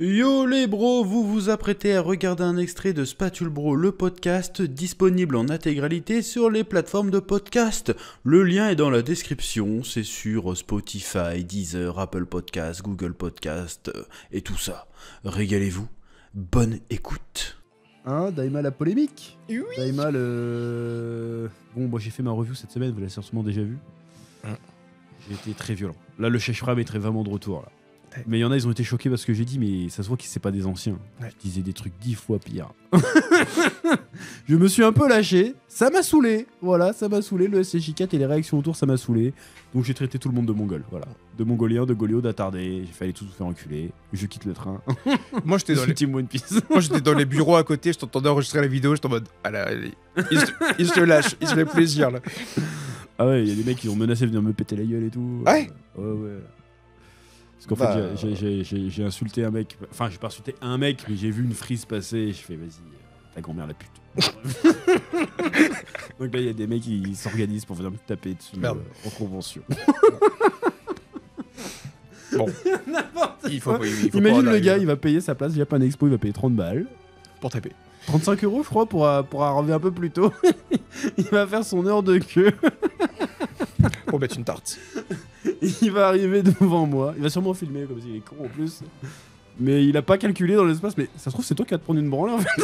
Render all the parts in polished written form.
Yo les bros, vous vous apprêtez à regarder un extrait de Spatule Bro, le podcast, disponible en intégralité sur les plateformes de podcast. Le lien est dans la description, c'est sur Spotify, Deezer, Apple Podcast, Google Podcast et tout ça. Régalez-vous, bonne écoute. Hein, Daima la polémique. Oui. Daima le... Bon, moi j'ai fait ma review cette semaine, vous l'avez sûrement déjà vu. J'ai été très violent. Là, le Cheshram est vraiment de retour, là. Ouais. Mais il y en a, ils ont été choqués parce que j'ai dit, mais ça se voit que c'est pas des anciens. Ouais. Je disais des trucs 10 fois pire. Je me suis un peu lâché, ça m'a saoulé. Voilà, ça m'a saoulé. Le SCJ4 et les réactions autour, ça m'a saoulé. Donc j'ai traité tout le monde de mongol. Voilà. De mongolien, de golio, d'attardé. J'ai failli tous vous faire enculer. Je quitte le train. Moi j'étais Je dans suis les... Team One Piece. Moi j'étais dans les bureaux à côté, je t'entendais enregistrer la vidéo, j'étais en mode ah là, il se lâche, il se fait plaisir là. Ah ouais, il y a des mecs qui ont menacé de venir me péter la gueule et tout. Ouais. Ouais. Parce qu'en fait, j'ai insulté un mec. Enfin, j'ai pas insulté un mec, mais j'ai vu une frise passer et je fais vas-y, ta grand-mère la pute. Donc là, il y a des mecs qui s'organisent pour venir me taper dessus en convention. Bon. Il faut Imagine pas le gars, il va payer sa place, Japan Expo, il va payer 30 balles. pour taper. 35 € je crois pour arriver un peu plus tôt. Il va faire son heure de queue. Pour mettre une tarte. Il va arriver devant moi. Il va sûrement filmer comme s'il est con en plus. Mais il a pas calculé dans l'espace. Mais ça se trouve, c'est toi qui vas te prendre une branle en fait.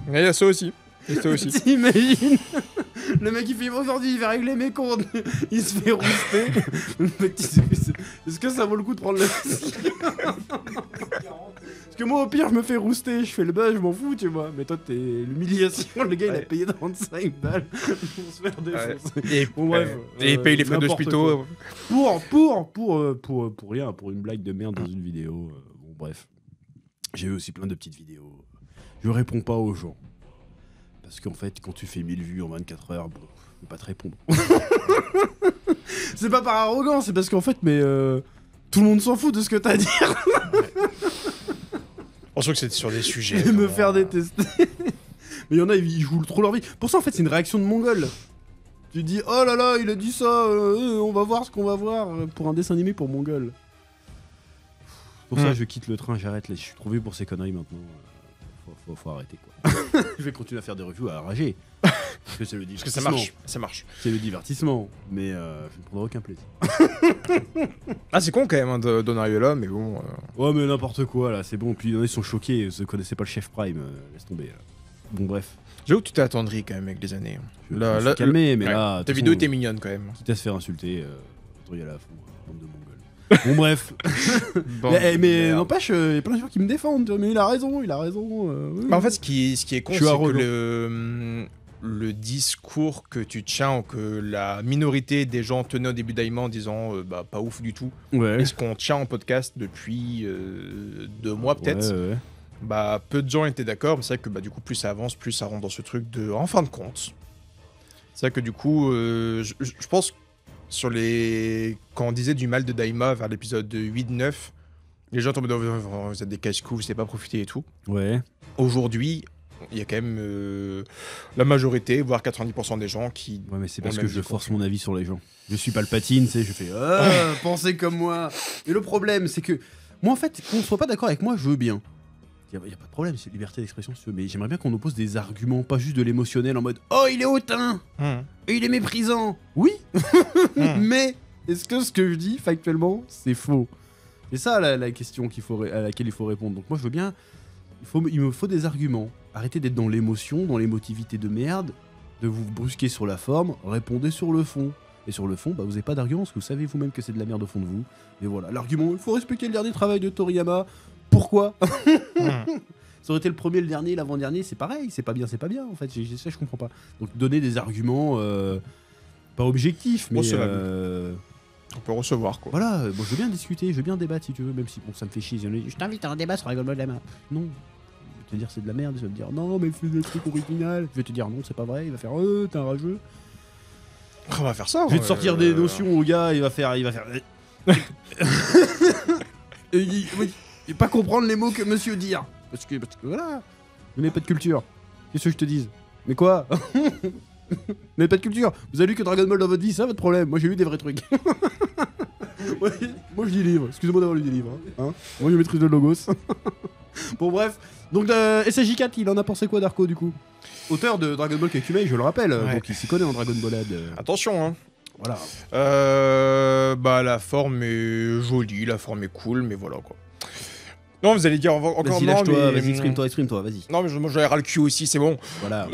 Il y a ça aussi. T'imagines? Le mec il fait aujourd'hui il va régler mes comptes. Il se fait rouster. Le mec il se fait, est-ce que ça vaut le coup de prendre le risque? Parce que moi au pire je me fais rouster, je fais le buzz, je m'en fous tu vois. Mais toi t'es l'humiliation, le gars il a payé 35 balles pour se faire défoncer. Et, Bon, bref, et il paye les frais n'importe d'hospitaux. Pour rien, pour une blague de merde dans une vidéo. Bon bref. J'ai eu aussi plein de petites vidéos. Je réponds pas aux gens. Parce qu'en fait, quand tu fais 1000 vues en 24 heures, bon, je peux pas te répondre. C'est pas par arrogance, c'est parce qu'en fait, mais tout le monde s'en fout de ce que t'as à dire. On sent que c'est sur des sujets. Et me faire détester. Mais il y en a, ils jouent trop leur vie. Pour ça, en fait, c'est une réaction de mongol. Tu dis, oh là là, il a dit ça, on va voir ce qu'on va voir pour un dessin animé pour mongol. Pour ça, je quitte le train, j'arrête, je suis trop vieux pour ces conneries maintenant. Faut arrêter quoi. Je vais continuer à faire des reviews à rager. Parce que c'est le divertissement. Parce que ça marche. C'est le divertissement, mais je ne prendrai aucun plaisir. Ah c'est con quand même hein, Donariola, mais bon. Ouais mais n'importe quoi là, c'est bon. Puis ils sont choqués, ils ne connaissaient pas le chef Prime, laisse tomber. Là. Bon bref. J'avoue que tu t'es attendri quand même avec les années. Je me suis calmé, mais là... Ta vidéo était mignonne quand même. Quitte à se faire insulter, autant y aller à fond, bande de mongols. Bon bref. Mais n'empêche, il y a plein de gens qui me défendent, mais il a raison. Bah, en fait, ce qui est con, c'est arrogant. que le discours que tu tiens, ou que la minorité des gens tenaient au début d'Aïma en disant bah pas ouf du tout, Ouais. et ce qu'on tient en podcast depuis 2 mois peut-être, Ouais. bah peu de gens étaient d'accord, mais c'est vrai que bah, du coup plus ça avance, plus ça rentre dans ce truc de en fin de compte. C'est vrai que du coup, je pense sur les... Quand on disait du mal de Daima vers l'épisode 8-9, les gens tombaient dans vous êtes des casse-coups, vous savez pas profiter et tout. Ouais. Aujourd'hui, il y a quand même la majorité, voire 90% des gens qui... Ouais, mais c'est ont parce le que même je discours. force mon avis sur les gens. Je suis Palpatine, tu sais, je fais pensez comme moi. Et le problème, c'est que moi, en fait, qu'on soit pas d'accord avec moi, je veux bien. Il y a pas de problème, c'est liberté d'expression, si tu veux, mais j'aimerais bien qu'on oppose des arguments, pas juste de l'émotionnel en mode oh, il est hautain et il est méprisant. Oui, mais est-ce que ce que je dis factuellement, c'est faux? C'est ça la question à laquelle il faut répondre. Donc moi, je veux bien. Il me faut des arguments. Arrêtez d'être dans l'émotion, dans l'émotivité de merde, de vous brusquer sur la forme, répondez sur le fond. Et sur le fond, bah, vous n'avez pas d'argument, parce que vous savez vous-même que c'est de la merde au fond de vous. Et voilà, l'argument, il faut respecter le dernier travail de Toriyama. Pourquoi? Ça aurait été le premier, le dernier, l'avant-dernier, c'est pareil, c'est pas bien en fait, ça je comprends pas. Donc donner des arguments, pas objectifs, mais... On peut recevoir quoi. Voilà, bon, je veux bien discuter, je veux bien débattre si tu veux, même si bon, ça me fait chier. Je t'invite à un débat sur la Golden Lama. Non. Je vais te dire c'est de la merde, je vais te dire non, mais fais des trucs original. Je vais te dire non, c'est pas vrai, il va faire t'es un rageux. On va faire ça. Je vais te sortir des notions au gars, il va faire. Et pas comprendre les mots que monsieur dit. Parce que voilà, vous n'avez pas de culture. Qu'est-ce que je te dise? Mais quoi? Vous n'avez pas de culture. Vous avez lu que Dragon Ball dans votre vie, ça votre problème. Moi j'ai lu des vrais trucs. Ouais, moi je lis livre, excusez-moi d'avoir lu des livres. Hein. Moi je maîtrise le logos. Bon bref, donc SSJ4, il en a pensé quoi Darko du coup? Auteur de Dragon Ball Kakumei, je le rappelle, Ouais. donc il s'y connaît en Dragon Ballade. Attention, hein. Voilà. Bah la forme est jolie, la forme est cool, mais voilà quoi. Non, vous allez dire encore Vas-y, non, lâche-toi, mais... vas-y, exprime-toi, vas-y. Non, mais moi j'avais ras le cul aussi, c'est bon. Voilà,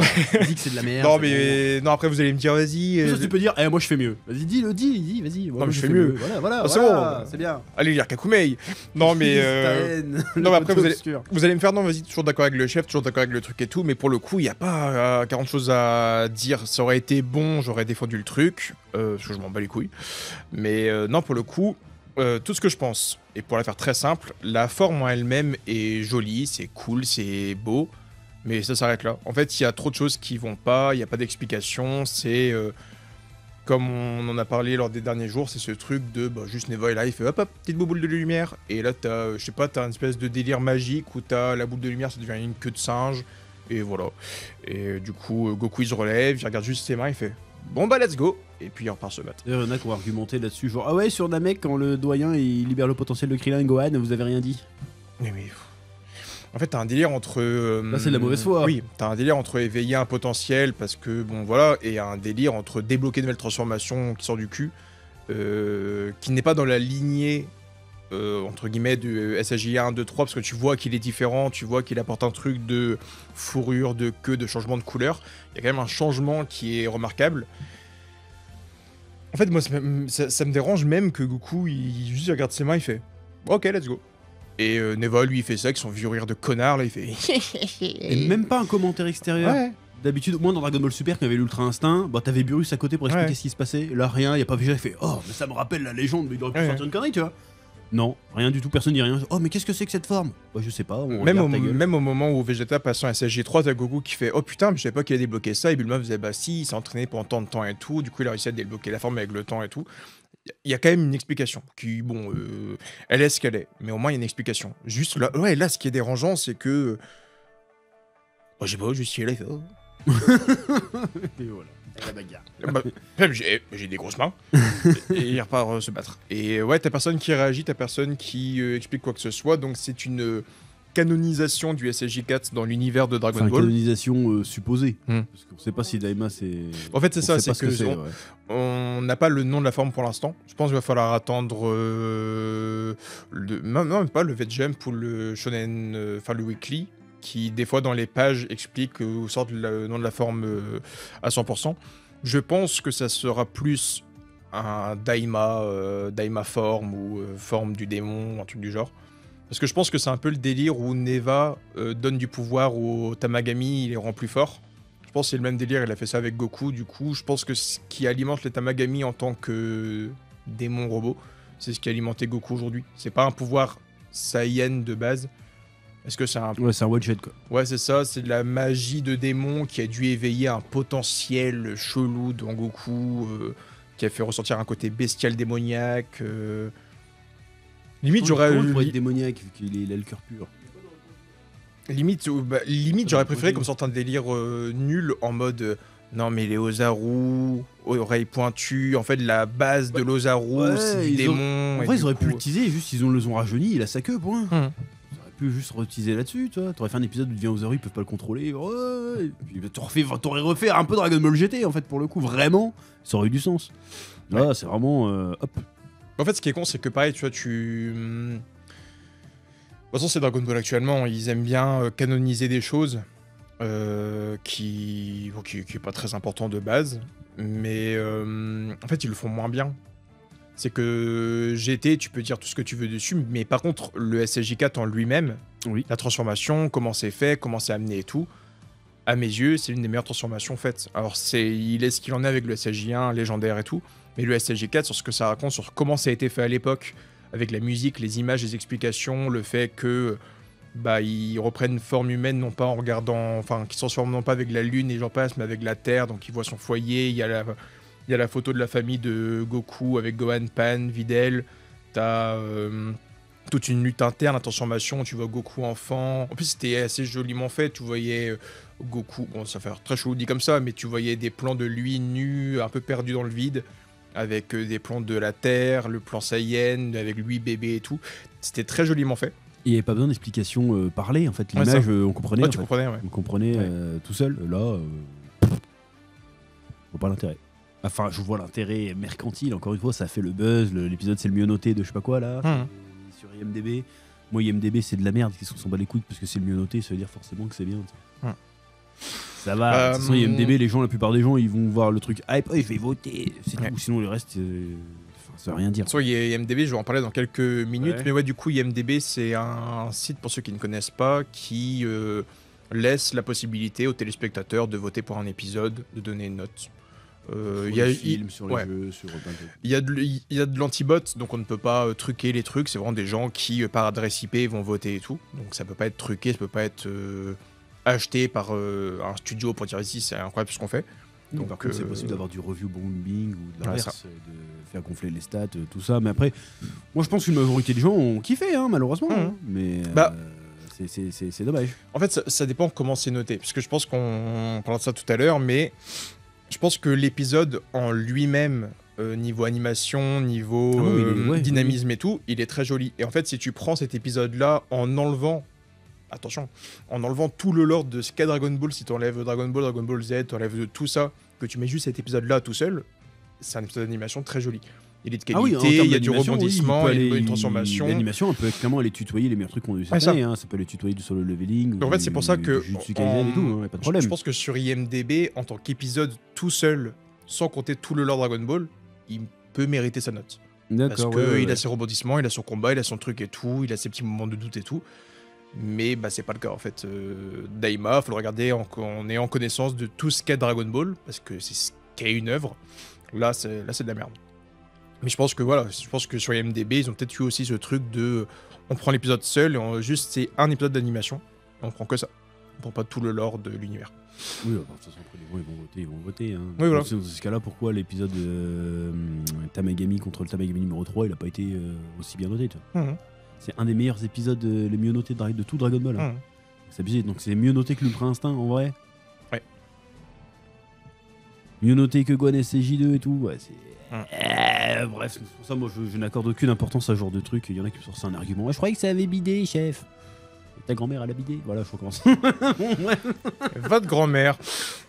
dis que c'est de la merde. Non, c'est mais non, après vous allez me dire, vas-y. bon. Ça, tu peux dire, moi je fais mieux. Vas-y, dis, vas-y. Non, mais je fais mieux. Voilà, Ah, c'est voilà, bon. c'est bien. Allez lire Kakumei. Non, mais. Non, mais après vous allez me faire, non, vas-y, toujours d'accord avec le chef, toujours d'accord avec le truc et tout, mais pour le coup, il n'y a pas 40 choses à dire. Ça aurait été bon, j'aurais défendu le truc, parce que je m'en bats les couilles. Mais non, pour le coup, tout ce que je pense, et pour la faire très simple, la forme en elle-même est jolie, c'est cool, c'est beau, mais ça s'arrête là. En fait, il y a trop de choses qui vont pas, il n'y a pas d'explication, c'est... comme on en a parlé lors des derniers jours, c'est ce truc de juste Neva est là, il fait hop, petite boule de lumière, et là t'as, je sais pas, t'as une espèce de délire magique où t'as la boule de lumière, ça devient une queue de singe, et voilà. Et du coup, Goku il se relève, il regarde juste ses mains, il fait bon bah let's go, et puis il repart se battre. D'ailleurs, il y en a qui ont argumenté là-dessus, genre, ah ouais, sur Namek, quand le doyen il libère le potentiel de Krillin et Gohan, vous avez rien dit. Mais en fait, t'as un délire entre. Là, c'est de la mauvaise foi. Oui, t'as un délire entre éveiller un potentiel parce que, bon, voilà, et un délire entre débloquer de nouvelles transformations qui sort du cul, qui n'est pas dans la lignée, entre guillemets, du SAJ 1, 2, 3, parce que tu vois qu'il est différent, tu vois qu'il apporte un truc de fourrure, de queue, de changement de couleur. Il y a quand même un changement qui est remarquable. En fait, moi, ça me dérange même que Goku, il juste regarde ses mains, il fait ok, let's go. Et Neva, lui, il fait ça avec son vieux rire de connard, là, il fait. Et même pas un commentaire extérieur. Ouais. D'habitude, moi dans Dragon Ball Super, quand il y avait l'Ultra Instinct, t'avais Burus à côté pour expliquer Ouais. ce qui se passait. Là, rien, y a pas Vegeta qui fait oh, mais ça me rappelle la légende, mais il aurait pu Ouais. sortir une connerie, tu vois. Non, rien du tout, personne dit rien. Oh, mais qu'est-ce que c'est que cette forme? Bah, je sais pas, on Même regarde ta gueule. même au moment où Vegeta passe en SSJ3, t'as Goku qui fait oh putain, mais je savais pas qu'il a débloqué ça. Et Bulma faisait bah si, il s'est entraîné pendant tant de temps et tout. Du coup, il a réussi à débloquer la forme avec le temps et tout. Il y a quand même une explication qui, bon, elle est ce qu'elle est. Mais au moins, il y a une explication. Juste là, ouais, là, ce qui est dérangeant, c'est que. Oh, j'ai pas, juste il est là, il fait oh. Et voilà, la bagarre. Bah, même, j'ai des grosses mains. Et il repart se battre. Et ouais, t'as personne qui réagit, t'as personne qui explique quoi que ce soit. Donc c'est une canonisation du SSJ4 dans l'univers de Dragon Enfin, Ball. canonisation supposée. Hmm. Parce qu'on sait pas si Daima c'est. En fait, c'est On ça, sait pas c'est ce que c'est, on ouais. on n'a pas le nom de la forme pour l'instant. Je pense qu'il va falloir attendre non, pas le V-Jump ou le Shonen, enfin le Weekly, qui des fois dans les pages explique ou sort le nom de la forme à 100%. Je pense que ça sera plus un Daima, Daima forme ou forme du démon, un truc du genre. Parce que je pense que c'est un peu le délire où Neva donne du pouvoir au Tamagami, il les rend plus forts. Je pense que c'est le même délire, il a fait ça avec Goku, du coup, je pense que ce qui alimente les Tamagami en tant que démon robot, c'est ce qui a alimenté Goku aujourd'hui. C'est pas un pouvoir Saiyan de base. Est-ce que c'est un... Ouais, c'est un one-shot quoi. Ouais, c'est ça, c'est de la magie de démon qui a dû éveiller un potentiel chelou dans Goku, qui a fait ressortir un côté bestial démoniaque. Limite, Comment il pourrait être démoniaque vu qu'il a le cœur pur. Limite, j'aurais préféré qu'on sorte un délire nul en mode non mais les Ozaru, oreilles pointues, en fait la base de l'Ozaru, Ouais, c'est du ils démon. En et vrai, du ils auraient pu coup- le teaser, juste ils le ont rajeuni, il a sa queue, point. Hmm. Ils auraient pu juste reteaser là-dessus, tu vois. T'aurais fait un épisode où il devient Ozaru, ils peuvent pas le contrôler. Ouais. Et puis t'aurais refait un peu Dragon Ball GT en fait, pour le coup, vraiment, ça aurait eu du sens. Là, c'est vraiment. Hop. En fait, ce qui est con, c'est que pareil, tu vois, De toute façon, c'est Dragon Ball actuellement, ils aiment bien canoniser des choses qui est pas très important de base, mais en fait, ils le font moins bien. C'est que GT, tu peux dire tout ce que tu veux dessus, mais par contre, le SSJ4 en lui-même, Oui. la transformation, comment c'est fait, comment c'est amené et tout, à mes yeux, c'est l'une des meilleures transformations faites. Alors, il est ce qu'il en est avec le SSJ1, légendaire et tout, mais le SSJ4, sur ce que ça raconte, sur comment ça a été fait à l'époque, avec la musique, les images, les explications, le fait que ils reprennent forme humaine, non pas en regardant, enfin, qu'ils se transforment non pas avec la lune et j'en passe, mais avec la terre, donc ils voient son foyer, il y a la photo de la famille de Goku avec Gohan, Pan, Videl, t'as toute une lutte interne, la transformation, tu vois Goku enfant, en plus c'était assez joliment fait, tu voyais Goku, bon ça fait très chelou dit comme ça, mais tu voyais des plans de lui nu, un peu perdu dans le vide, avec des plans de la Terre, le plan Saiyan, avec lui bébé et tout. C'était très joliment fait. Il n'y avait pas besoin d'explications parlées, en fait. Ouais, L'image, ça. on comprenait. Ouais, en tu fait. comprenais, ouais. On comprenait Ouais. tout seul. Là, je vois pas l'intérêt. Enfin, je vois l'intérêt mercantile. Encore une fois, ça fait le buzz. L'épisode, c'est le mieux noté de je sais pas quoi, là. C'est sur IMDb. Moi, IMDb, c'est de la merde. Qu'est-ce qu'on s'en bat les couilles parce que c'est le mieux noté, ça veut dire forcément que c'est bien. Tu sais. Ça va. De toute façon, IMDb, les gens, la plupart des gens, ils vont voir le truc hype. Oh, je vais voter. C'est Ouais. tout. Sinon, le reste, ça veut rien dire. Soit IMDb, je vais en parler dans quelques minutes, Ouais. mais ouais, du coup, IMDb, c'est un site, pour ceux qui ne connaissent pas, qui laisse la possibilité aux téléspectateurs de voter pour un épisode, de donner une note. Sur Il y a les films, sur les ouais. jeux, sur plein de trucs. Il y a de l'antibot, donc on ne peut pas truquer les trucs. C'est vraiment des gens qui, par adresse IP, vont voter et tout. Donc ça peut pas être truqué, ça peut pas être acheté par un studio pour dire ici c'est incroyable ce qu'on fait. Donc, par contre, c'est possible d'avoir du review bombing ou de l'inverse, de faire gonfler les stats, tout ça. Mais après, moi je pense qu'une majorité de gens ont kiffé, hein, malheureusement. Hein. Mais c'est dommage. En fait, ça dépend comment c'est noté. Parce que je pense qu'on parlera de ça tout à l'heure, mais je pense que l'épisode en lui-même, niveau animation, niveau dynamisme et tout, il est très joli. Et en fait, si tu prends cet épisode-là en enlevant tout le lore de ce qu'est Dragon Ball, si tu enlèves Dragon Ball Z, tu enlèves tout ça, que tu mets juste cet épisode-là tout seul, c'est un épisode d'animation très joli. Il est de qualité, il y a du rebondissement, il y a une transformation. L'animation, elle peut clairement aller tutoyer les meilleurs trucs qu'on a eu cette année. Hein. Ça peut aller tutoyer du solo leveling. En fait, c'est pour ça que. Jutsu Kaisen et tout, hein, y a pas de problème. Je pense que sur IMDb, en tant qu'épisode tout seul, sans compter tout le lore Dragon Ball, il peut mériter sa note. Parce qu'il a ses rebondissements, il a son combat, il a son truc et tout, il a ses petits moments de doute et tout. Mais bah, c'est pas le cas en fait. Daima, faut le regarder en ayant connaissance de tout ce qu'est Dragon Ball, parce que c'est ce qu'est une œuvre. Là, c'est de la merde. Mais je pense que voilà, sur IMDb, ils ont peut-être eu aussi ce truc de. On prend l'épisode seul, et juste c'est un épisode d'animation, et on prend que ça. On prend pas tout le lore de l'univers. Oui, de toute façon, après les gens ils vont voter. Hein. Oui, voilà. Dans ce cas-là, pourquoi l'épisode Tamagami contre le Tamagami numéro 3, il a pas été aussi bien noté, tu vois. C'est un des meilleurs épisodes les mieux notés de tout Dragon Ball. Hein. C'est abusé, donc c'est mieux noté que l'Ultra Instinct en vrai. Ouais. Mieux noté que Gohan SCJ2 et tout. Ouais, c'est. Bref, c'est pour ça moi je n'accorde aucune importance à ce genre de truc. Il y en a qui me sortent un argument. Je croyais que ça avait bidé, chef. Ta grand-mère elle a bidé. Voilà, je recommence. Votre grand-mère.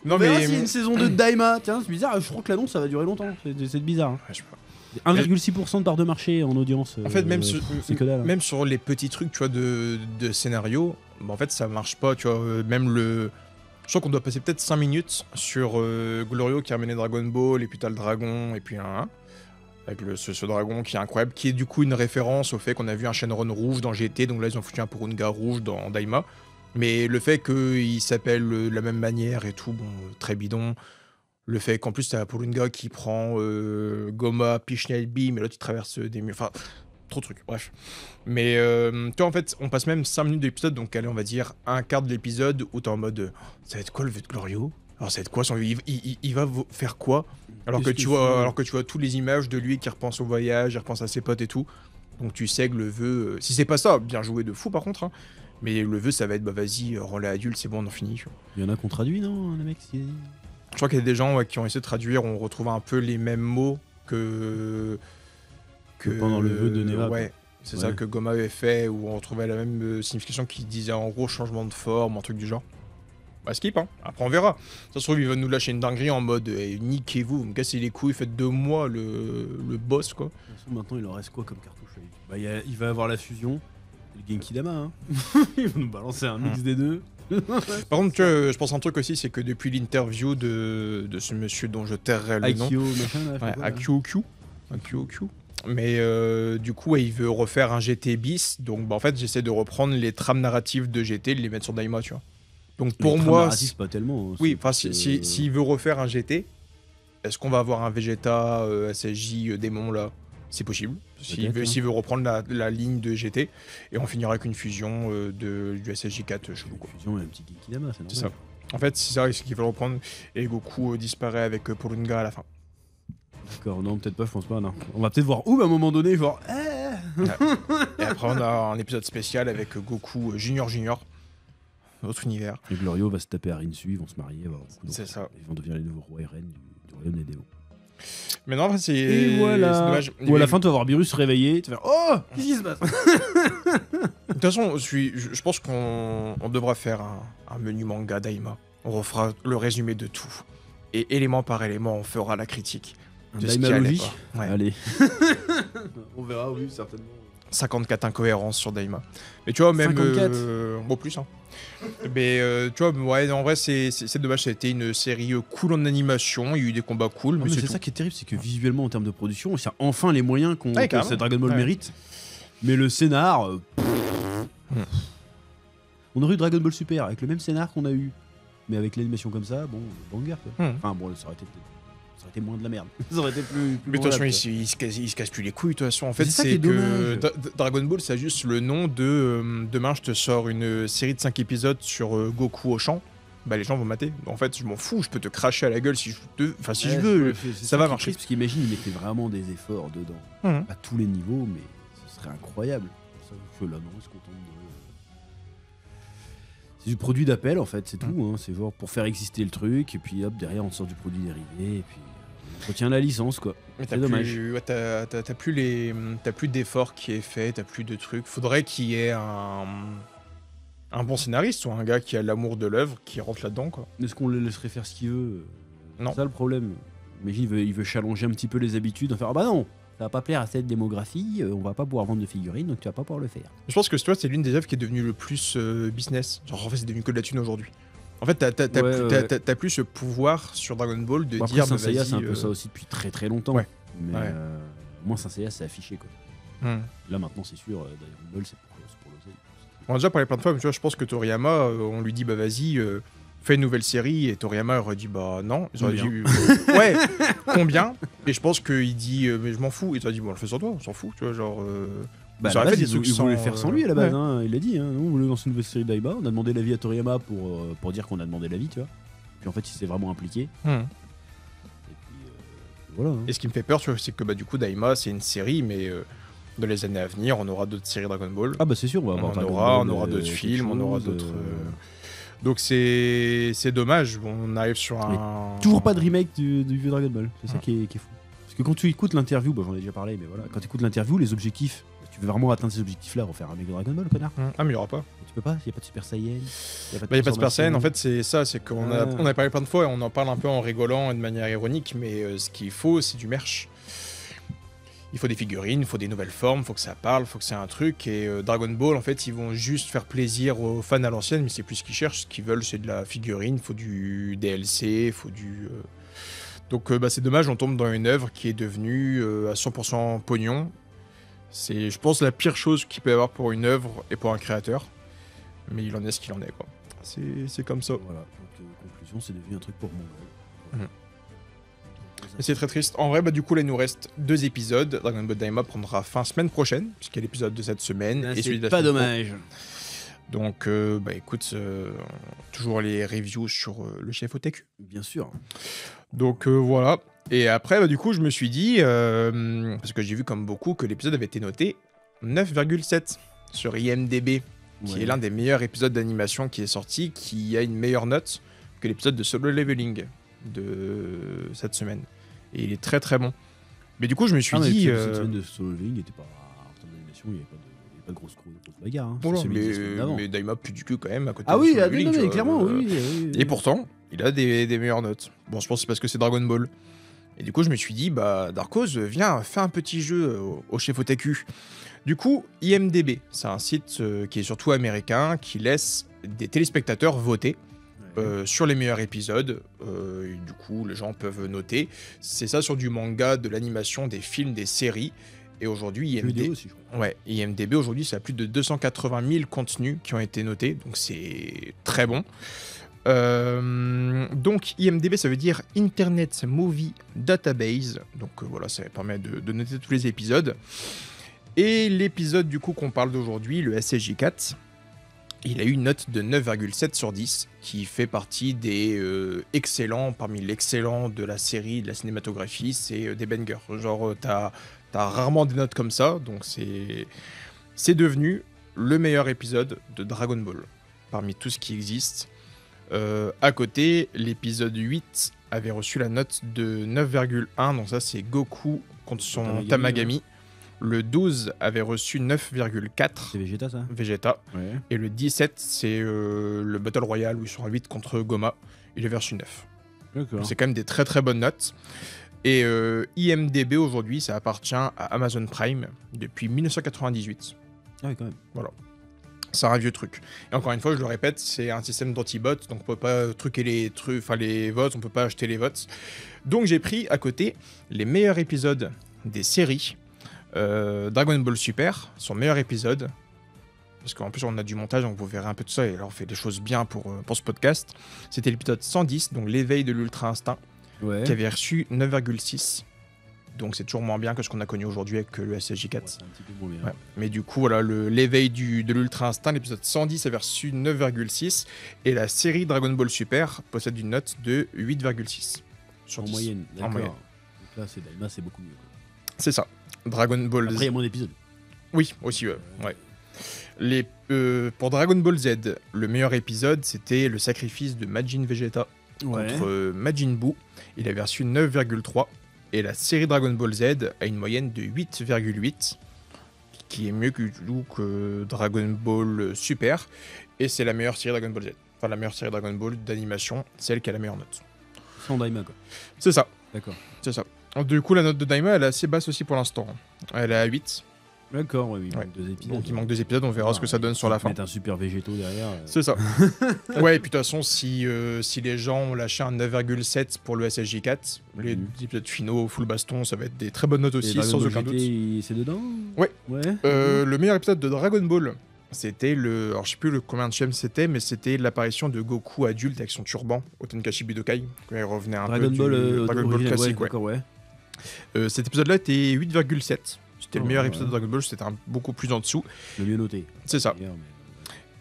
Non mais. mais. C'est une saison de Daima. Tiens, c'est bizarre. Je crois que l'annonce ça va durer longtemps. C'est bizarre. Hein. Ouais, je sais pas. 1,6% de part de marché en audience. En fait, même, c'est que dalle, hein. Même sur les petits trucs, tu vois, de scénario, bah, en fait, ça marche pas, tu vois. Même le. Je crois qu'on doit passer peut-être 5 minutes sur Glorio qui a ramené Dragon Ball, et puis t'as le dragon, et puis un. Avec ce dragon qui est incroyable, qui est du coup une référence au fait qu'on a vu un Shenron rouge dans GT, donc là ils ont foutu un Purunga rouge dans Daima. Mais le fait qu'il s'appelle de la même manière et tout, bon, très bidon. Le fait qu'en plus, t'as Purunga qui prend Goma, Pishnelbi, mais là, tu traverses des murs. Enfin, trop de trucs, bref. Mais tu vois, en fait, on passe même 5 minutes de l'épisode, donc allez, on va dire un quart de l'épisode où t'es en mode ça va être quoi le vœu de Glorio? Alors, ça va être quoi son... il va faire quoi? Alors que tu vois toutes les images de lui qui repense au voyage, il repense à ses potes et tout. Donc, tu sais que le vœu. Si c'est pas ça, bien joué de fou par contre. Hein. Mais le vœu, ça va être bah vas-y, rends-la adulte, c'est bon, on en finit. Il y en a qu'on traduit, non, les mecs Je crois qu'il y a des gens qui ont essayé de traduire, on retrouve un peu les mêmes mots que pendant le vœu de Neva. Ouais, c'est ça que Goma avait fait, où on retrouvait la même signification qui disait en gros changement de forme, un truc du genre. Bah skip, hein. Après on verra. Ça se trouve, il va nous lâcher une dinguerie en mode niquez-vous, vous me cassez les couilles, faites de moi le boss quoi. De toute façon, maintenant il en reste quoi comme cartouche? Bah, il va avoir la fusion, et le Genki Dama. Hein. Il va nous balancer un mix des deux. Par contre, tu vois, je pense un truc aussi, c'est que depuis l'interview de ce monsieur dont je tairai le nom. Aikyo, machin là. Akyu. Mais du coup, ouais, il veut refaire un GT bis. Donc, bah, en fait, j'essaie de reprendre les trames narratives de GT et de les mettre sur Daima, tu vois. Donc, pour moi. Pas tellement. Oui, enfin, s'il veut refaire un GT, est-ce qu'on va avoir un Vegeta, SSJ, démon là? C'est possible. S'il veut reprendre la ligne de GT. Et on finira avec une fusion du SSJ4, je sais pas quoi. Une fusion et un petit Genkidama, c'est normal. C'est ça. En fait, c'est ça qu'il veut reprendre. Et Goku disparaît avec Purunga à la fin. D'accord, non, peut-être pas, je pense pas, non. On va peut-être voir où à un moment donné, genre. Ouais. Et après, on a un épisode spécial avec Goku Junior. Autre univers. Et Glorio va se taper à Rinsu, ils vont se marier. C'est ça. Ils vont devenir les nouveaux rois et reines du royaume des démons. Mais non, en fait, c'est Et voilà. c'est dommage. Ou à la fin, tu vas voir Beerus se réveiller, tu vas faire oh, qu'est-ce qui se passe? De toute façon, je pense qu'on devra faire un menu manga Daima. On refera le résumé de tout. Et élément par élément, on fera la critique. De ce qui allait Daimalogie. pas. Ouais. Allez. On verra, oui, certainement. 54 incohérences sur Daima. Mais tu vois, même... 54. Bon, plus, hein. Mais tu vois, ouais, en vrai, c'est dommage. Ça a été une série cool en animation. Il y a eu des combats cool, mais Mais c'est c'est tout. ça qui est terrible, c'est que visuellement, en termes de production, c'est enfin les moyens Ouais, que carrément. ce Dragon Ball Ouais. mérite. Mais le scénar... On aurait eu Dragon Ball Super avec le même scénar qu'on a eu. Mais avec l'animation comme ça, bon, banger quoi. Enfin bon, ça aurait été moins de la merde. Ça aurait été plus Mais de toute façon, vendable, il se casse plus les couilles, de toute façon. En fait, C'est ça qui c'est est que dommage. Dragon Ball, c'est juste le nom de demain, je te sors une série de 5 épisodes sur Goku au champ. Bah, les gens vont mater. En fait, je m'en fous, je peux te cracher à la gueule si je Ouais, je veux. c'est ça va qui est marcher. triste, parce qu'imagine, ils mettaient vraiment des efforts dedans. Mhm. À tous les niveaux, mais ce serait incroyable. Ça, je là, non, on se contente de... C'est du produit d'appel en fait, c'est tout. Hein. C'est genre pour faire exister le truc, et puis hop, derrière on sort du produit dérivé, et puis on retient la licence quoi. Mais C'est dommage. ouais, t'as plus d'efforts qui est fait, t'as plus de trucs. Faudrait qu'il y ait un bon scénariste ou un gars qui a l'amour de l'œuvre qui rentre là-dedans, quoi. Est-ce qu'on le laisserait faire ce qu'il veut? Non. C'est ça le problème. Imagine, il veut challenger un petit peu les habitudes, en faire ah bah non, ça va pas plaire à cette démographie, on va pas pouvoir vendre de figurines, donc tu vas pas pouvoir le faire. Je pense que tu vois, c'est l'une des œuvres qui est devenue le plus business. Genre, en fait, c'est devenu que de la thune aujourd'hui. En fait, t'as plus ce pouvoir sur Dragon Ball de Bon, après, dire. Saint bah, Seiya, vas-y, c'est un peu ça aussi depuis très très longtemps. Ouais. Mais Ouais. moi, Saint Seiya, c'est affiché quoi. Là maintenant, c'est sûr, Dragon Ball, c'est pour l'oseille. On a déjà parlé plein de fois, mais tu vois, je pense que Toriyama, on lui dit, bah vas-y, fais une nouvelle série, et Toriyama aurait dit, bah non. Ils auraient dit, ouais, combien? Et je pense qu'il dit, mais je m'en fous. Et tu as dit, bon, on le fait sur toi, on s'en fout, tu vois, genre. Bah, Ils à la auraient fait base, des trucs ils voulaient sans, faire sans lui à la base, ouais. hein, il l'a dit. Hein. Nous, on voulait lancer une nouvelle série d'Aiba, on a demandé l'avis à Toriyama pour dire qu'on a demandé l'avis, tu vois. Puis en fait, il s'est vraiment impliqué. Et puis voilà. Hein. Et ce qui me fait peur, tu vois, c'est que bah, du coup, Daima, c'est une série, mais dans les années à venir, on aura d'autres séries Dragon Ball. Ah bah c'est sûr, on va avoir on Dragon aura Ball, d'autres quelque films, on aura chose, d'autres. Donc c'est dommage, on arrive sur un. Toujours pas de remake du vieux Dragon Ball, c'est ça qui est fou. Parce que quand tu écoutes l'interview, bah, j'en ai déjà parlé, mais voilà, quand tu écoutes l'interview, les objectifs, tu veux vraiment atteindre ces objectifs-là, refaire un mec de Dragon Ball, connard. Ah, mais il y aura pas. Tu peux pas, y a pas de Super Saiyan, y a pas Bah, y a pas de Super Saiyan, transformation. en fait, c'est ça, c'est qu'on Ah. on a parlé plein de fois et on en parle un peu en rigolant et de manière ironique, mais ce qu'il faut, c'est du merch. Il faut des figurines, il faut des nouvelles formes, il faut que ça parle, il faut que c'est un truc. Et Dragon Ball, en fait, ils vont juste faire plaisir aux fans à l'ancienne, mais c'est plus ce qu'ils cherchent. Ce qu'ils veulent, c'est de la figurine, il faut du DLC, il faut du. Donc, bah, c'est dommage, on tombe dans une œuvre qui est devenue à 100% pognon. C'est, je pense, la pire chose qu'il peut y avoir pour une œuvre et pour un créateur. Mais il en est ce qu'il en est, quoi. C'est comme ça. Voilà, donc conclusion, c'est devenu un truc pour moi. Et c'est très triste. En vrai, bah, du coup, là, il nous reste 2 épisodes. Dragon Ball Daima prendra fin semaine prochaine, puisqu'il y a l'épisode de cette semaine. et celui de la pas semaine pro. dommage. Donc, bah écoute, toujours les reviews sur le chef OTQ. Bien sûr. Donc, voilà. Et après, bah, du coup, je me suis dit, parce que j'ai vu comme beaucoup que l'épisode avait été noté 9,7 sur IMDB, qui est l'un des meilleurs épisodes d'animation qui est sorti, qui a une meilleure note que l'épisode de Solo Leveling de cette semaine. Et il est très très bon. Mais du coup, je me suis dit. Cette semaine de Solo Leveling n'était pas. En termes d'animation, il n'y avait pas de grosse bagarre. Hein. Voilà, C'est celui de la semaine d'avant. mais Daima plus du cul quand même à côté Ah de oui, Solo Leveling, non, tu mais vois, clairement, oui. Et pourtant, il a des meilleures notes. Bon, je pense que c'est parce que c'est Dragon Ball. Et du coup, je me suis dit, bah, Darkos, viens, fais un petit jeu au chef OTQ. Du coup, IMDB, c'est un site qui est surtout américain, qui laisse des téléspectateurs voter sur les meilleurs épisodes. Et du coup, les gens peuvent noter. C'est ça sur du manga, de l'animation, des films, des séries. Et aujourd'hui, IMDB, aussi, je crois. ouais, IMDB aujourd'hui, c'est à plus de 280 000 contenus qui ont été notés, donc c'est très bon. Donc IMDB, ça veut dire Internet Movie Database. Donc voilà, ça permet de noter tous les épisodes. Et l'épisode du coup qu'on parle d'aujourd'hui, le SSJ4, il a eu une note de 9,7 sur 10, qui fait partie des excellents, parmi l'excellent de la série, de la cinématographie, c'est des bangers. Genre, t'as rarement des notes comme ça, donc c'est devenu le meilleur épisode de Dragon Ball, parmi tout ce qui existe. À côté, l'épisode 8 avait reçu la note de 9,1, donc ça c'est Goku contre son Tamagami, Tamagami. Le 12 avait reçu 9,4, C'est Vegeta, ça? Vegeta. Ouais. Et le 17, c'est le Battle Royale où ils sont à 8 contre Goma. Il avait reçu 9. D'accord. Donc c'est quand même des très très bonnes notes. Et IMDB aujourd'hui, ça appartient à Amazon Prime depuis 1998. Ah oui, quand même. C'est un vieux truc. Et encore une fois, je le répète, c'est un système d'anti-bot, donc on peut pas truquer les votes, on peut pas acheter les votes. Donc j'ai pris à côté les meilleurs épisodes des séries. Dragon Ball Super, son meilleur épisode. Parce qu'en plus on a du montage, donc vous verrez un peu de ça, et là on fait des choses bien pour ce podcast. C'était l'épisode 110, donc l'éveil de l'Ultra Instinct, Ouais. qui avait reçu 9,6. Donc c'est toujours moins bien que ce qu'on a connu aujourd'hui avec le SSJ4. Ouais, c'est un petit peu moins bien. Ouais. Mais du coup, voilà, l'éveil de l'Ultra Instinct, l'épisode 110 avait reçu 9,6. Et la série Dragon Ball Super possède une note de 8,6. Sur En 10. moyenne, d'accord. moyenne. Donc là, c'est Daima, c'est beaucoup mieux. Quoi. C'est ça. Dragon Ball Après, il y a moins d'épisodes. Oui, aussi, ouais. Pour Dragon Ball Z, le meilleur épisode, c'était le sacrifice de Majin Vegeta contre Majin Buu. Il avait reçu 9,3. Et la série Dragon Ball Z a une moyenne de 8,8, qui est mieux que Dragon Ball Super. Et c'est la meilleure série Dragon Ball Z. Enfin, la meilleure série Dragon Ball d'animation, celle qui a la meilleure note. Sans Daima, quoi. C'est ça, D'accord. c'est ça. Du coup, la note de Daima, elle est assez basse aussi pour l'instant. Elle est à 8. D'accord, ouais, il Ouais. manque 2 épisodes. Donc il manque 2 épisodes, on verra ce que ça donne sur la fin. Mettre un super végétaux derrière. C'est ça. Ouais, et puis de toute façon, si les gens ont lâché un 9,7 pour le SSJ4, les épisodes finaux, full baston, ça va être des très bonnes notes aussi, sans aucun doute. C'est dedans? Ouais. Ouais. Le meilleur épisode de Dragon Ball, c'était alors je sais plus combien de chaînes c'était, mais c'était l'apparition de Goku adulte avec son turban au Tenkaichi Budokai, quand il revenait un Dragon peu Ball, du Dragon Ball classique. d'accord, ouais. Cet épisode-là était 8,7. C'était le meilleur ouais. épisode de Dragon Ball, c'était beaucoup plus en dessous. Le mieux noté. C'est ça. D'ailleurs,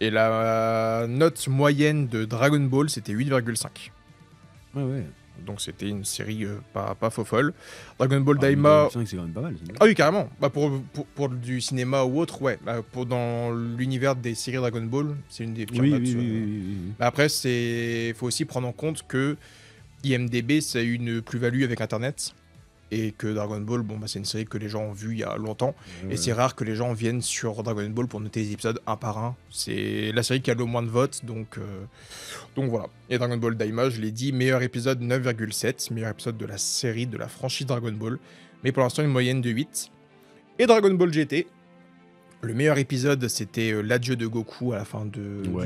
Et la note moyenne de Dragon Ball, c'était 8,5. mais- Ouais. Donc c'était une série pas faux folle. Dragon Ball Ah, Daima... 5, c'est quand même pas mal. Ah oui, carrément. Bah pour du cinéma ou autre, ouais. Bah, dans l'univers des séries Dragon Ball, c'est une des pires Oui, notes. oui. Bah, après, faut aussi prendre en compte que IMDB, ça a eu une plus-value avec Internet. Et que Dragon Ball, bon, bah, c'est une série que les gens ont vue il y a longtemps. Et c'est rare que les gens viennent sur Dragon Ball pour noter les épisodes un par un. C'est la série qui a le moins de votes, donc voilà. Et Dragon Ball Daima, je l'ai dit, meilleur épisode 9,7, meilleur épisode de la série, de la franchise Dragon Ball. Mais pour l'instant, une moyenne de 8. Et Dragon Ball GT, le meilleur épisode, c'était l'adieu de Goku à la fin du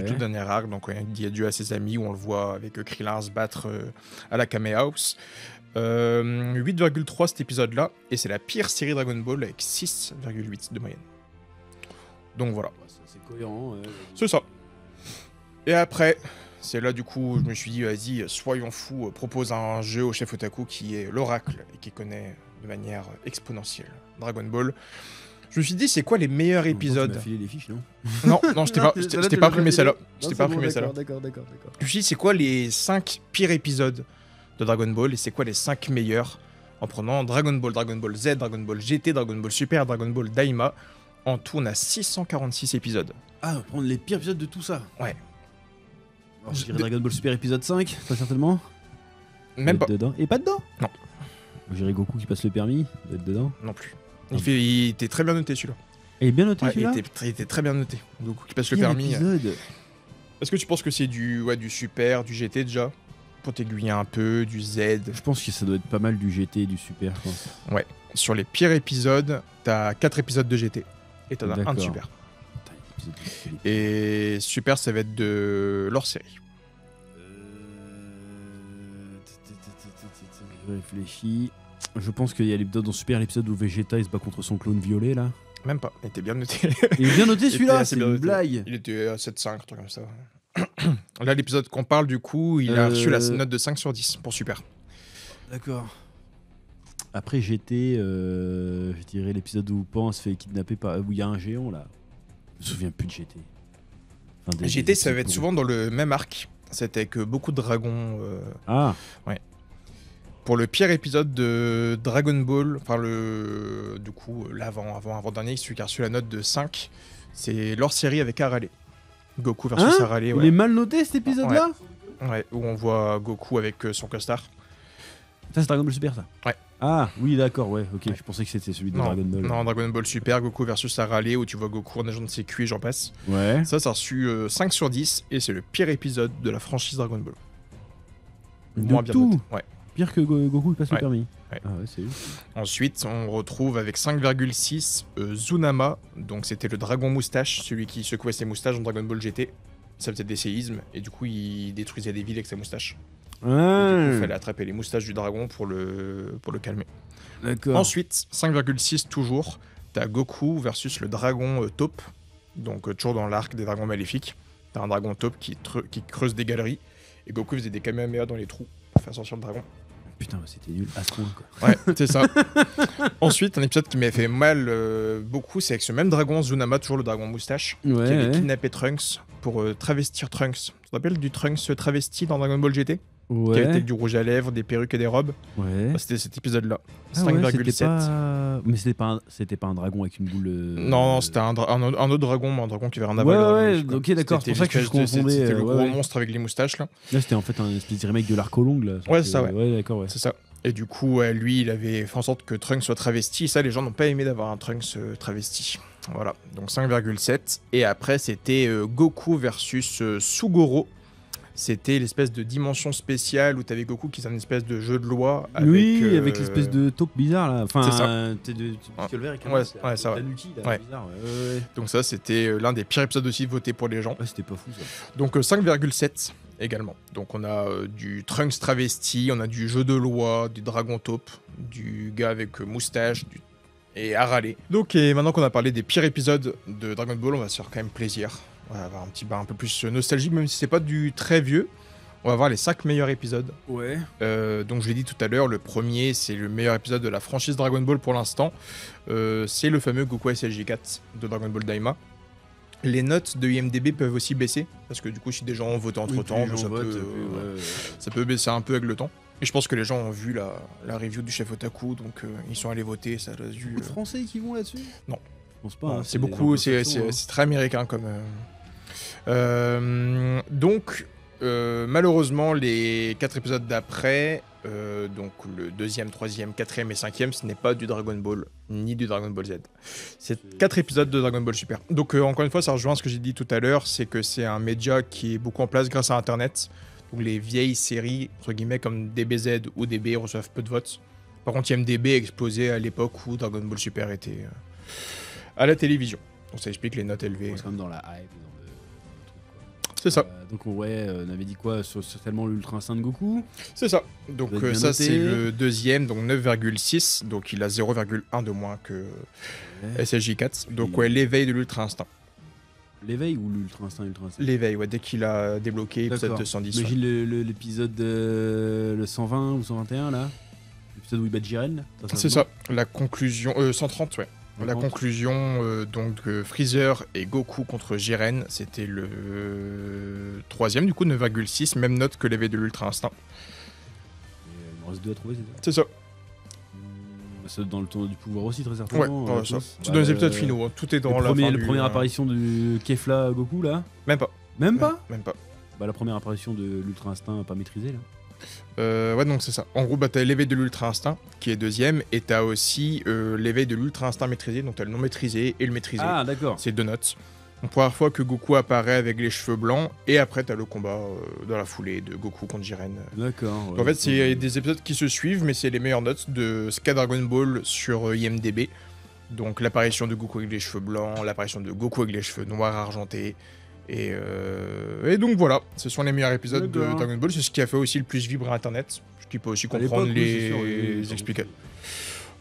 tout dernier arc. Donc, il dit adieu à ses amis, où on le voit avec Krillin se battre à la Kamehouse. 8,3 cet épisode-là, et c'est la pire série Dragon Ball avec 6,8 de moyenne. Donc voilà. C'est cohérent. C'est ça. Et après, c'est là du coup, je me suis dit, vas-y, soyons fous, propose un jeu au chef Otaku qui est l'oracle et qui connaît de manière exponentielle Dragon Ball. Je me suis dit, c'est quoi les meilleurs épisodes? Tu m'as filé les fiches, non? Non, je t'ai pas imprimé celle-là. Je t'ai pas imprimé celle-là. D'accord. Je me suis dit, c'est quoi les 5 pires épisodes de Dragon Ball et c'est quoi les 5 meilleurs en prenant Dragon Ball, Dragon Ball Z, Dragon Ball GT, Dragon Ball Super, Dragon Ball Daima. En tout, on a 646 épisodes. Ah, prendre les pires épisodes de tout ça. Ouais. Alors, je dirais Dragon Ball Super épisode 5, très certainement. Même pas. Dedans. Et pas dedans? Non. Je dirais Goku qui passe le permis, doit être dedans. Non plus. Il était très bien noté celui-là. Et il est bien noté Ouais, celui-là? il était très bien noté. Goku qui passe le Pire permis. épisode. Est-ce que tu penses que c'est du Super, du GT déjà? Pour t'aiguiller un peu, du Z. Je pense que ça doit être pas mal du GT et du Super, quoi. Ouais. Sur les pires épisodes, t'as 4 épisodes de GT. Et t'en as un de D'accord. Super. Putain, l'épisode du- Et Super, ça va être de leur série. Je réfléchis. Je pense qu'il y a l'épisode dans Super, l'épisode où Vegeta il se bat contre son clone violet là. Même pas. Il était bien noté. Il est bien noté Il était celui-là, assez c'est bien une noté. blague. Il était à 7,5, un truc comme ça. Là, l'épisode qu'on parle, du coup, il a reçu la note de 5 sur 10 pour Super. D'accord. Après GT, je dirais l'épisode où Pan se fait kidnapper par... où il y a un géant là. Je me souviens plus de GT. Enfin, GT, ça va être pourris. souvent dans le même arc. C'était avec beaucoup de dragons. Ah, Pour le pire épisode de Dragon Ball, enfin du coup, l'avant-dernier, celui qui a reçu la note de 5, c'est leur série avec Arale. Goku versus Hein Arale, il ouais. est mal noté cet épisode là? Ouais, où on voit Goku avec son costard. Ça, c'est Dragon Ball Super, ça? Ouais. Ah, oui, d'accord, ouais, ok. Ouais. Je pensais que c'était celui de Non, Dragon Ball. non, Dragon Ball Super, Goku versus Arale, où tu vois Goku en agent de sécu et j'en passe. Ouais. Ça a reçu 5 sur 10 et c'est le pire épisode de la franchise Dragon Ball. De Moins bien tout noté. Ouais. Pire que Goku, il passe le Ouais. permis. Ouais. Ah ouais, c'est ouf. Ensuite, on retrouve avec 5,6 Zunama, donc c'était le dragon moustache, celui qui secouait ses moustaches dans Dragon Ball GT. Ça faisait des séismes et du coup il détruisait des villes avec sa moustache. Et du coup, il fallait attraper les moustaches du dragon pour le calmer. D'accord. Ensuite, 5,6 toujours, t'as Goku versus le dragon taupe, donc toujours dans l'arc des dragons maléfiques. T'as un dragon taupe qui creuse des galeries et Goku faisait des kamehameha dans les trous pour faire sortir le dragon. Putain, c'était nul à ce point, quoi. Ouais, c'est ça. Ensuite, un épisode qui m'a fait mal beaucoup, c'est avec ce même dragon, Zunama, toujours le dragon moustache, qui avait kidnappé Trunks pour travestir Trunks. Tu te rappelles du Trunks travesti dans Dragon Ball GT? Qui avait Ouais. avec du rouge à lèvres, des perruques et des robes. Ouais. Bah, c'était cet épisode-là. Ah ouais, 5,7. c'était pas... Mais c'était pas un dragon avec une boule. Non, c'était un autre dragon, mais un dragon qui avait rien à Ouais, voir. ouais, ok, d'accord, c'est pour ça que je confondais. C'était le ouais, gros ouais. monstre avec les moustaches, là. Là, c'était en fait un espèce de remake de l'arc long, là. Ouais, c'est ça, ouais. Ouais, d'accord, ouais. C'est ça. Et du coup, lui, il avait fait en sorte que Trunks soit travesti. Et ça, les gens n'ont pas aimé d'avoir un Trunks travesti. Voilà, donc 5,7. Et après, c'était Goku versus Sugoro. C'était l'espèce de dimension spéciale où t'avais Goku qui faisait une espèce de jeu de loi. Avec, Oui, avec l'espèce de taupe bizarre, là. Enfin, C'est ça. t'es de vert et Ouais, ouais, ça, ouais. Tanuki, là, Ouais. bizarre, ouais. Donc ça, c'était l'un des pires épisodes aussi votés pour les gens. Ouais, c'était pas fou, ça. Donc 5,7 également. Donc on a du Trunks travesti, on a du jeu de loi, du dragon taupe, du gars avec moustache, et Arale. Donc et maintenant qu'on a parlé des pires épisodes de Dragon Ball, on va se faire quand même plaisir. On va avoir un petit bar un peu plus nostalgique, même si c'est pas du très vieux. On va voir les 5 meilleurs épisodes. Ouais. Donc je l'ai dit tout à l'heure, le premier c'est le meilleur épisode de la franchise Dragon Ball pour l'instant. C'est le fameux Goku SLG4 de Dragon Ball Daima. Les notes de IMDB peuvent aussi baisser, parce que du coup si des gens ont voté entre temps, ça peut baisser un peu avec le temps. Et je pense que les gens ont vu la review du chef Otaku, donc ils sont allés voter, ça a dû... Beaucoup de Français qui vont là-dessus? Non. Je pense pas. Non, hein, c'est beaucoup, c'est très américain comme... Donc, malheureusement, les 4 épisodes d'après, donc le 2e, 3e, 4e et 5e, ce n'est pas du Dragon Ball, ni du Dragon Ball Z. C'est 4 épisodes de Dragon Ball Super. Donc, encore une fois, ça rejoint ce que j'ai dit tout à l'heure, c'est que c'est un média qui est beaucoup en place grâce à Internet. Donc, les vieilles séries, entre guillemets, comme DBZ ou DB reçoivent peu de votes. Par contre, IMDB a explosé à l'époque où Dragon Ball Super était à la télévision. Donc, ça explique les notes élevées. C'est comme dans la hype, dans le truc, quoi. C'est ça. Donc ouais, on avait dit quoi sur tellement l'Ultra Instinct de Goku? C'est ça. Donc Vous avez bien ça noté. c'est le deuxième, donc 9,6. Donc il a 0,1 de moins que SLJ4. Donc ouais, l'éveil de l'Ultra Instinct. L'éveil ou l'Ultra Instinct? L'éveil, ouais, dès qu'il a débloqué l'épisode D'accord. 210. Imagine l'épisode le 120 ou 121 là, l'épisode où il bat Jiren. C'est ça, la conclusion... 130, ouais. La conclusion, donc Freezer et Goku contre Jiren, c'était le troisième, du coup 9,6, même note que l'éveil de l'Ultra Instinct. Il me reste 2 à trouver, c'est ça? C'est ça. C'est dans le tournoi du pouvoir aussi, très Ouais, certainement. ça. C'est dans les épisodes finaux, hein. Tout est dans la fin La du... première apparition de Kefla Goku là. Même pas. Même pas? Même pas. Bah la première apparition de l'Ultra Instinct pas maîtrisé là. Ouais, donc c'est ça. En gros, bah, t'as l'éveil de l'Ultra Instinct, qui est deuxième, et t'as aussi l'éveil de l'Ultra Instinct maîtrisé, donc t'as le non maîtrisé et le maîtrisé. Ah d'accord. C'est 2 notes. Donc, première fois que Goku apparaît avec les cheveux blancs, et après t'as le combat dans la foulée de Goku contre Jiren. D'accord. Donc, en fait, c'est des épisodes qui se suivent, mais c'est les meilleures notes de Sky Dragon Ball sur IMDB. Donc l'apparition de Goku avec les cheveux blancs, l'apparition de Goku avec les cheveux noirs argentés. Et donc voilà, ce sont les meilleurs épisodes de Dragon Ball. C'est ce qui a fait aussi le plus vibrer Internet, ce qui peut aussi comprendre les explications.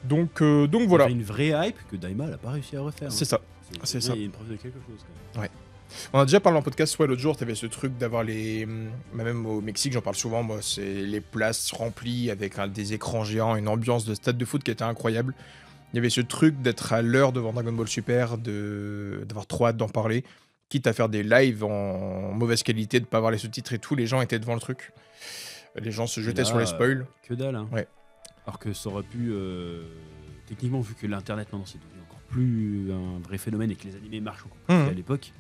Donc voilà. C'est une vraie hype que Daima n'a pas réussi à refaire. C'est ça. C'est ça. Il y a une preuve de quelque chose. Quand même. Ouais. On a déjà parlé en podcast, l'autre jour, t'avais ce truc d'avoir les... Même au Mexique, j'en parle souvent, moi, c'est les places remplies avec des écrans géants, une ambiance de stade de foot qui était incroyable. Il y avait ce truc d'être à l'heure devant Dragon Ball Super, d'avoir trop hâte d'en parler. Quitte à faire des lives en mauvaise qualité, de pas avoir les sous-titres et tout, les gens étaient devant le truc. Les gens se jetaient sur les spoils. Que dalle, hein. Ouais. Alors que ça aurait pu... techniquement, vu que l'internet maintenant c'est devenu encore plus un vrai phénomène et que les animés marchent encore plus à l'époque,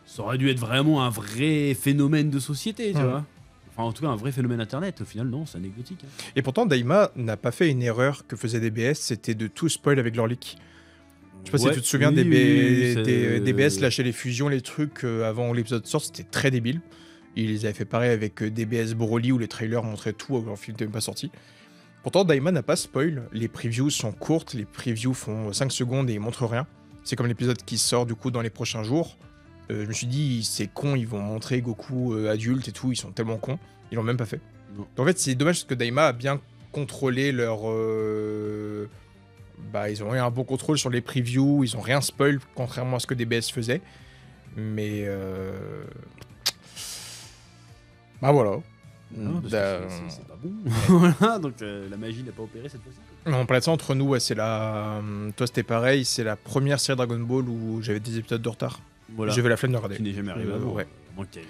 ça aurait dû être vraiment un vrai phénomène de société, tu vois. Enfin, en tout cas, un vrai phénomène internet. Au final, non, c'est anecdotique. Hein. Et pourtant, Daima n'a pas fait une erreur que faisait DBS, c'était de tout spoil avec leur leak. Je sais pas si tu te souviens, DBS lâchait les fusions, les trucs avant que l'épisode sorte, c'était très débile. Ils les avaient fait pareil avec DBS Broly où les trailers montraient tout alors que le film n'était même pas sorti. Pourtant, Daima n'a pas spoil. Les previews sont courtes, les previews font 5 secondes et ils montrent rien. C'est comme l'épisode qui sort du coup dans les prochains jours. Je me suis dit, c'est con, ils vont montrer Goku adulte et tout, ils sont tellement cons. Ils l'ont même pas fait. Non. En fait, c'est dommage parce que Daima a bien contrôlé leur. Ils ont eu un bon contrôle sur les previews, ils ont rien spoil, contrairement à ce que DBS faisait. Mais. Voilà. Non, parce que c'est pas bon. Voilà, donc la magie n'a pas opéré cette fois-ci. On parlait de ça entre nous, ouais, c'est la. Toi, c'était pareil, c'est la première série Dragon Ball où j'avais des épisodes de retard. Voilà. J'avais la flemme de regarder. Qui n'est jamais arrivé avant. Ouais. Donc il y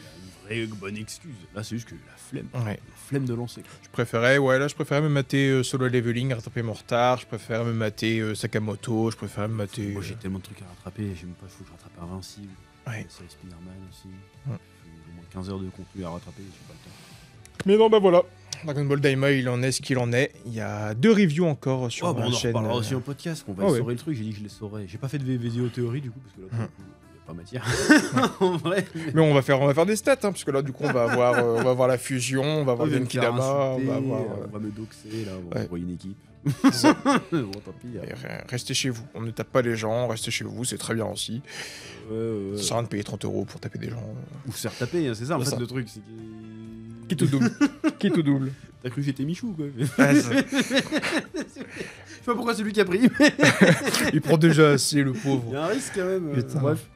a une vraie bonne excuse. Là, c'est juste que la flemme. Ouais. La flemme de lancer. Je préférais me mater Solo Leveling, rattraper mon retard. Je préférais me mater Sakamoto. Je préférais me mater. Moi, j'ai tellement de trucs à rattraper. J'ai même pas, il faut que je rattrape Invincible. Ouais. C'est Spider-Man aussi. Ouais. Au moins 15 heures de contenu à rattraper. J'ai pas le temps. Mais non, voilà. Dragon Ball Daima, il en est ce qu'il en est. Il y a 2 reviews encore sur la on en chaîne. reparlera aussi en podcast. On va saurer le truc. J'ai dit que je les saurais. J'ai pas fait de vidéo théorie du coup parce que là, il n'y a pas matière. En vrai. Mais on va faire des stats, parce que là, du coup, on va avoir la fusion, on va avoir Genkidama, on va me doxer, là, on va envoyer une équipe. Bon, tant pis. Restez chez vous. On ne tape pas les gens, restez chez vous, c'est très bien aussi. Ça sert à rien de payer 30 € pour taper des gens. Ou se faire taper, hein, c'est ça en fait le truc. C'est qui tout double. Qui tout double. T'as cru que j'étais Michou quoi. Ah, je sais pas pourquoi c'est lui qui a pris. Il prend déjà assez le pauvre. Il y a un risque quand même. Putain. Bref.